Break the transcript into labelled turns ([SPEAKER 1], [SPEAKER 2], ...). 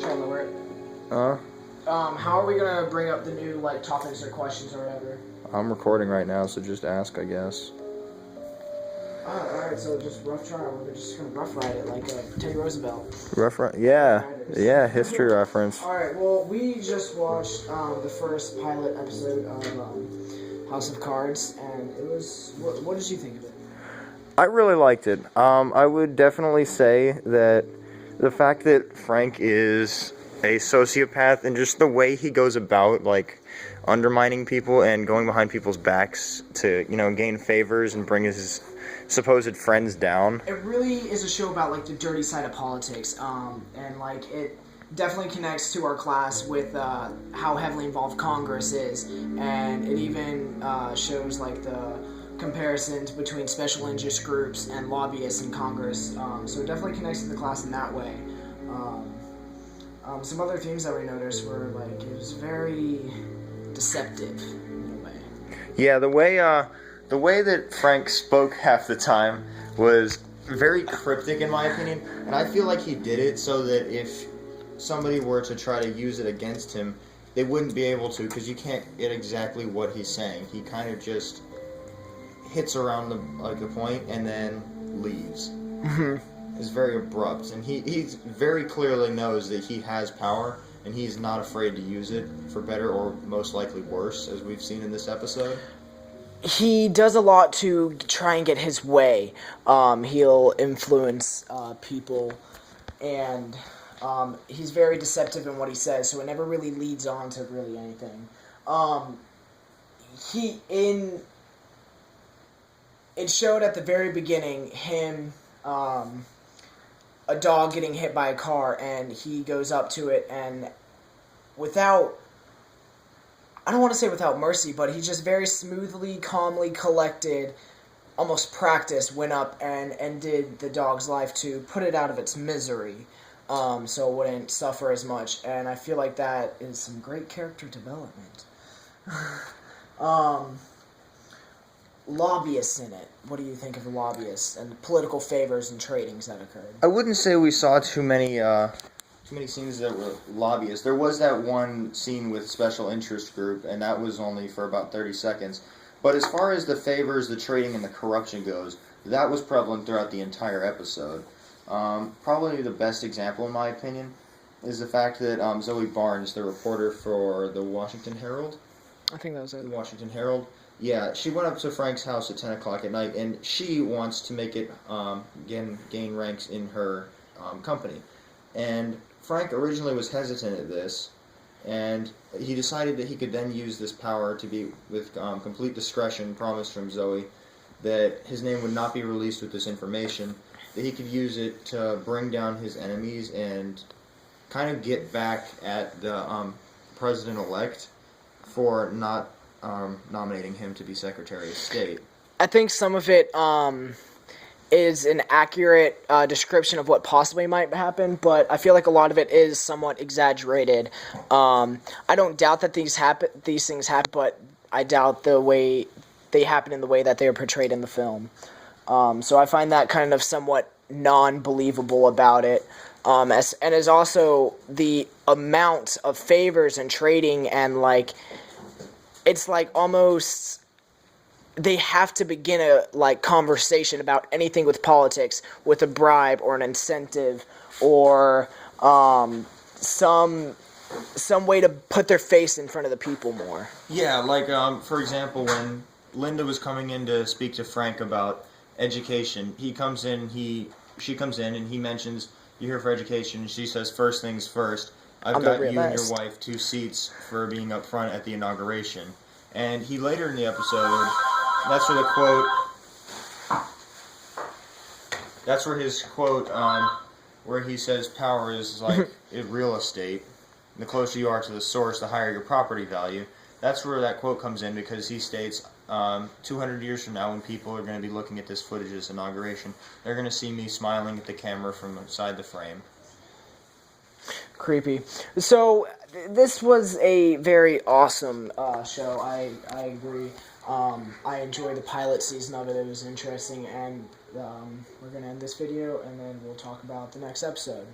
[SPEAKER 1] phone alert. How are we gonna bring up the new like topics or questions or whatever?
[SPEAKER 2] I'm recording right now, so just ask, I guess.
[SPEAKER 1] Alright, so just rough trial. We're just gonna rough ride it like Teddy Roosevelt.
[SPEAKER 2] Yeah, history reference.
[SPEAKER 1] Alright, well, we just watched the first pilot episode of House of Cards, and it was. What did you think of it?
[SPEAKER 2] I really liked it. I would definitely say that the fact that Frank is a sociopath and just the way he goes about, like, undermining people and going behind people's backs to, gain favors and bring his supposed friends down.
[SPEAKER 1] It really is a show about, like, the dirty side of politics, and, like, it definitely connects to our class with how heavily involved Congress is, and it even shows, like, the comparisons between special interest groups and lobbyists in Congress, so it definitely connects to the class in that way. Some other themes that we noticed were, like, it was very deceptive in a way.
[SPEAKER 2] Yeah, the way that Frank spoke half the time was very cryptic in my opinion, and I feel like he did it so that if somebody were to try to use it against him, they wouldn't be able to, because you can't get exactly what he's saying. He kind of just hits around the point and then leaves. It's very abrupt, and he very clearly knows that he has power, and he's not afraid to use it for better or most likely worse, as we've seen in this episode.
[SPEAKER 1] He does a lot to try and get his way. He'll influence people, and he's very deceptive in what he says, so it never really leads on to really anything. It showed at the very beginning him, a dog getting hit by a car, and he goes up to it, and without, I don't want to say without mercy, but he just very smoothly, calmly, collected, almost practiced, went up and ended the dog's life to put it out of its misery, so it wouldn't suffer as much, and I feel like that is some great character development. Lobbyists in it. What do you think of the lobbyists and the political favors and tradings that occurred?
[SPEAKER 2] I wouldn't say we saw too many scenes that were lobbyists. There was that one scene with special interest group, and that was only for about 30 seconds. But as far as the favors, the trading, and the corruption goes, that was prevalent throughout the entire episode. Probably the best example, in my opinion, is the fact that Zoe Barnes, the reporter for the Washington Herald,
[SPEAKER 1] I think that was it.
[SPEAKER 2] The Washington Herald. Yeah, she went up to Frank's house at 10 o'clock at night, and she wants to make it gain ranks in her company. And Frank originally was hesitant at this, and he decided that he could then use this power to be, with complete discretion, promised from Zoe, that his name would not be released with this information, that he could use it to bring down his enemies and kind of get back at the president-elect for not nominating him to be Secretary of State.
[SPEAKER 1] I think some of it is an accurate description of what possibly might happen, but I feel like a lot of it is somewhat exaggerated. I don't doubt that these things happen, but I doubt the way they happen in the way that they are portrayed in the film. So I find that kind of somewhat non-believable about it. And is also the amount of favors and trading and like. It's like almost they have to begin a conversation about anything with politics with a bribe or an incentive or some way to put their face in front of the people more.
[SPEAKER 2] Yeah, like for example, when Linda was coming in to speak to Frank about education, she comes in and he mentions, "You're here for education," and she says, "First things first. I've got you and your wife 2 seats for being up front at the inauguration." And he later in the episode, that's where his quote, where he says power is like real estate. And the closer you are to the source, the higher your property value. That's where that quote comes in, because he states, 200 years from now, when people are going to be looking at this footage of this inauguration, they're going to see me smiling at the camera from inside the frame.
[SPEAKER 1] Creepy. So this was a very awesome show. I agree. I enjoyed the pilot season of it. It was interesting, and we're going to end this video, and then we'll talk about the next episode.